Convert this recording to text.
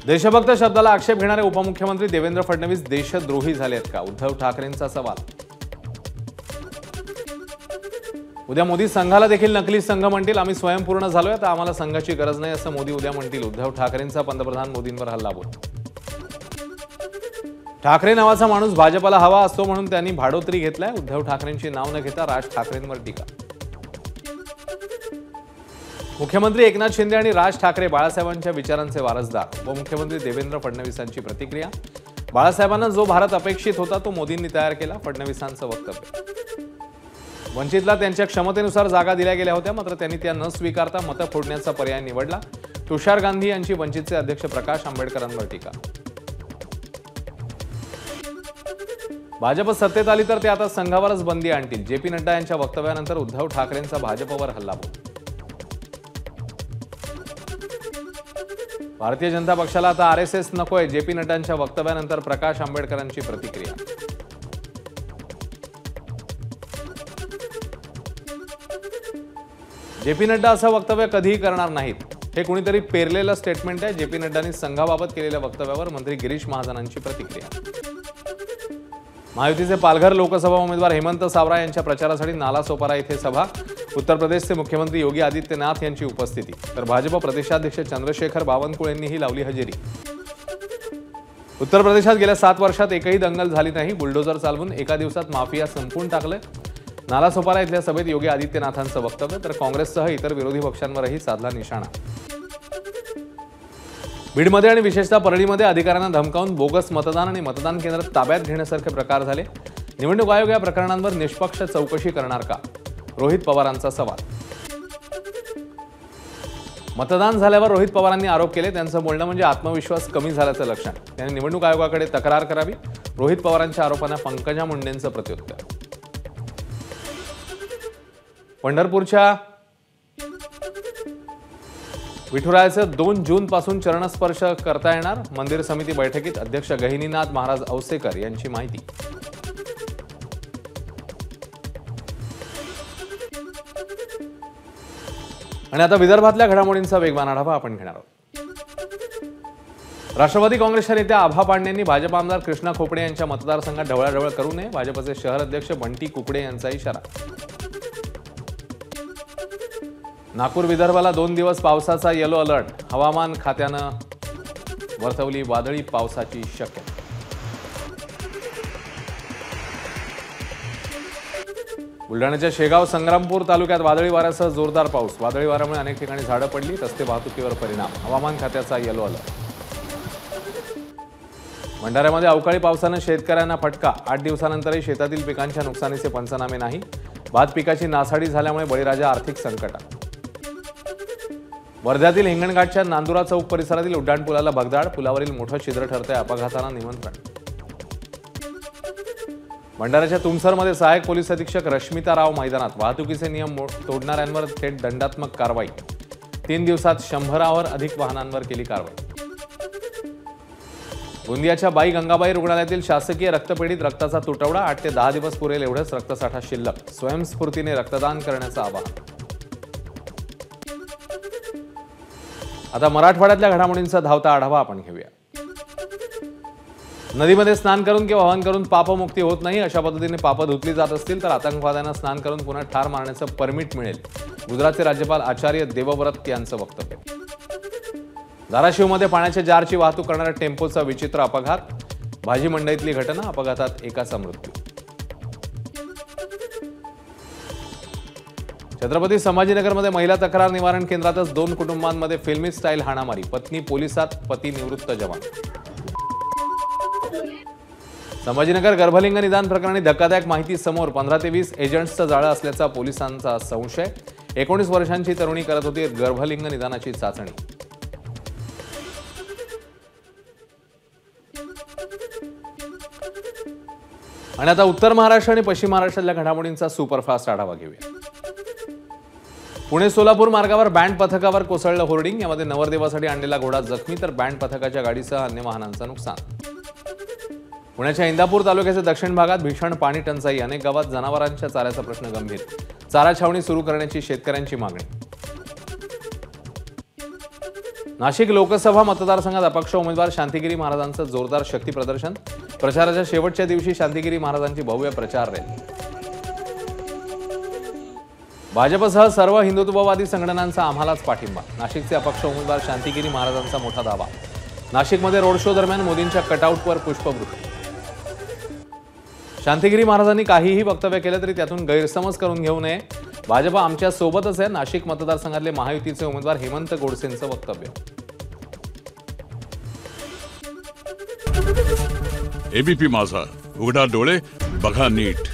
देशभक्त शब्दाला आक्षेप घेणारे उपमुख्यमंत्री देवेंद्र फडणवीस देशद्रोही झाले आहेत का? उद्धव ठाकरेंचा सवाल। उद्या मोदी संघाला देखील नकली संघ म्हणतील, आम्ही स्वयंपूर्ण झालोय, तर आम्हाला संघाची गरज नाही असं मोदी उद्या म्हणतील। उद्धव ठाकरेंचा पंतप्रधान मोदींवर हल्लाबोल। ठाकरे नावाचा माणूस भाजपला हवा असतो म्हणून त्यांनी भाडोत्री घेतलाय। उद्धव ठाकरेंची नाव न घेता राज ठाकरेंवर टीका। मुख्यमंत्री एकनाथ शिंदे आणि राज ठाकरे बाळासाहेबांच्या विचारांचे वारसदार। उपमुख्यमंत्री देवेंद्र फडणवीसांची प्रतिक्रिया। बाळासाहेबांना जो भारत अपेक्षित होता तो मोदींनी तयार केला, फडणवीसांचं वक्तव्य। वंचितला त्यांच्या क्षमतेनुसार जागा दिल्या गेल्या होत्या, मात्र त्यांनी त्या न स्वीकारता मतं फोडण्याचा पर्याय निवडला। तुषार गांधी यांची वंचितचे अध्यक्ष प्रकाश आंबेडकरांवर टीका। भाजप सत्तेत आली तर ते आता संघावरच बंदी आणतील। जेपी नड्डा यांच्या वक्तव्यानंतर उद्धव ठाकरेंचा भाजपवर हल्लाबोल। भारतीय जनता पक्षाला आता आरएसएस नकोय, जेपी नड्डांच्या वक्तव्यानंतर प्रकाश आंबेडकरांची प्रतिक्रिया। जेपी नड्डा असं वक्तव्य कधीही करणार नाहीत, हे कुणीतरी पेरलेलं स्टेटमेंट आहे। जेपी नड्डांनी संघाबाबत केलेल्या वक्तव्यावर मंत्री गिरीश महाजनांची प्रतिक्रिया। महायुतीचे पालघर लोकसभा उमेदवार हेमंत सावरा यांच्या प्रचारासाठी नालासोपारा येथे सभा। उत्तर प्रदेशचे मुख्यमंत्री योगी आदित्यनाथ यांची उपस्थिती, तर भाजप प्रदेशाध्यक्ष चंद्रशेखर बावनकुळेंनीही लावली हजेरी। उत्तर प्रदेशात गेल्या 7 वर्षात एकही दंगल झाली नाही, बुलडोजर चालवून एका दिवसात माफिया संपून टाकले। नालासोपारा इथल्या सभेत योगी आदित्यनाथांचं वक्तव्य, तर काँग्रेससह इतर विरोधी पक्षांवरही साधला निशाणा। बीडमध्ये आणि विशेषतः परळीमध्ये अधिकाऱ्यांना धमकावून बोगस मतदान आणि मतदान केंद्र ताब्यात घेण्यासारखे प्रकार झाले। निवडणूक आयोग या प्रकरणांवर निष्पक्ष चौकशी करणार का? रोहित पवारांचा सवाल। मतदान झाल्यावर रोहित पवारांनी आरोप केले, त्यांचं बोलणं म्हणजे आत्मविश्वास कमी झाल्याचं लक्षण। त्यांनी निवडणूक आयोगाकडे तक्रार करावी। रोहित पवारांच्या आरोपांना पंकजा मुंडेंचं प्रत्युत्तर। पंढरपूरच्या विठुरायाचं 2 जून पासून चरणस्पर्श करता येणार। मंदिर समिती बैठकीत अध्यक्ष गहिनीनाथ महाराज औसेकर यांची माहिती। आणि आता विदर्भातल्या घडामोडींचा वेगवान आढावा आपण घेणार आहोत। राष्ट्रवादी काँग्रेसच्या नेत्या आभा पांडेंनी भाजप आमदार कृष्णा खोपडे यांच्या मतदारसंघात ढवळाढवळ करू नये, भाजपचे शहर अध्यक्ष बंटी कुकडे यांचा इशारा। नागपूर विदर्भाला 2 दिवस पावसाचा येलो अलर्ट, हवामान खात्यानं वर्तवली वादळी पावसाची शक्यता। बुलढाण्याच्या शेगाव संग्रामपूर तालुक्यात वादळी वाऱ्यासह जोरदार पाऊस। वादळी वाऱ्यामुळे अनेक ठिकाणी झाडं पडली, रस्ते वाहतुकीवर परिणाम। हवामान खात्याचा येलो अलर्ट। भंडाऱ्यामध्ये अवकाळी पावसानं शेतकऱ्यांना फटका। 8 दिवसानंतरही शेतातील पिकांच्या नुकसानीचे पंचनामे नाही। भात पिकाची नासाडी झाल्यामुळे बळीराजा आर्थिक संकटात। वर्ध्यातील हिंगणघाटच्या नांदुरा चौक परिसरातील उड्डाणपुलाला भगदाड, पुलावरील मोठं छिद्र ठरतंय, अपघातांना निमंत्रण। भंडाऱ्याच्या तुमसरमध्ये सहाय्यक पोलीस अधीक्षक रश्मिता राव मैदानात, वाहतुकीचे नियम तोडणाऱ्यांवर थेट दंडात्मक कारवाई। 3 दिवसात 100वर अधिक वाहनांवर केली कारवाई। गोंदियाच्या बाई गंगाबाई रुग्णालयातील शासकीय रक्तपेढीत रक्ताचा तुटवडा, 8 ते 10 दिवस पुरेल एवढंच रक्तसाठा शिल्लक। स्वयंस्फूर्तीने रक्तदान करण्याचं आवाहन। आता मराठवाड्यातल्या घडामोडींचा धावता आढावा आपण घेऊया। नदीमध्ये स्नान करून किंवा वहन करून पापमुक्ती होत नाही, अशा पद्धतीने पाप धुतली जात असतील तर आतंकवाद्यांना स्नान करून पुन्हा ठार मारण्याचं परमिट मिळेल। गुजरातचे राज्यपाल आचार्य देवव्रत यांचं वक्तव्य। धाराशिवमध्ये पाण्याच्या जारची वाहतूक करणाऱ्या टेम्पोचा विचित्र अपघात। भाजी मंडईतली घटना, अपघातात एकाचा मृत्यू। छत्रपती संभाजीनगरमध्ये महिला तक्रार निवारण केंद्रातच 2 कुटुंबांमध्ये फिल्मी स्टाईल हाणामारी। पत्नी पोलिसात, पती निवृत्त जवान। संभाजीनगर गर्भलिंग निदान प्रकरणी धक्कादायक माहिती समोर, 15 ते 20 एजंट्सचं जाळं असल्याचा पोलिसांचा संशय। 19 वर्षांची तरुणी करत होती गर्भलिंग निदानाची चाचणी। आणि आता उत्तर महाराष्ट्र आणि पश्चिम महाराष्ट्रातल्या घडामोडींचा सुपरफास्ट आढावा घेऊया। पुणे सोलापूर मार्गावर बँड पथकावर कोसळलं होर्डिंग, यामध्ये नवरदेवासाठी आणलेला घोडा जखमी, तर बँड पथकाच्या गाडीसह अन्य वाहनांचं नुकसान। पुण्याच्या इंदापूर तालुक्याच्या दक्षिण भागात भीषण पाणी टंचाई, अनेक गावात जनावरांच्या चाऱ्याचा प्रश्न गंभीर। चारा छावणी सुरू करण्याची शेतकऱ्यांची मागणी। नाशिक लोकसभा मतदारसंघात अपक्ष उमेदवार शांतिगिरी महाराजांचं जोरदार शक्ती प्रदर्शन। प्रचाराच्या शेवटच्या दिवशी शांतिगिरी महाराजांची भव्य प्रचार रॅली। भाजपसह सर्व हिंदुत्ववादी संघटनांचा आम्हालाच पाठिंबा। नाशिकचे अपक्ष उमेदवार शांतिगिरी महाराजांचा मोठा दावा। नाशिकमध्ये रोड शो दरम्यान मोदींच्या कटआउटवर पुष्पवृष्टी। शांतिगिरी महाराजांनी काहीही वक्तव्य केलं तरी त्यातून गैरसमज करून घेऊ नये। भाजप आमच्या सोबतच आहे। नाशिक मतदारसंघातले महायुतीचे उमेदवार हेमंत गोडसेंचं वक्तव्य। एबीपी माझा, उघडा डोळे बघा नीट।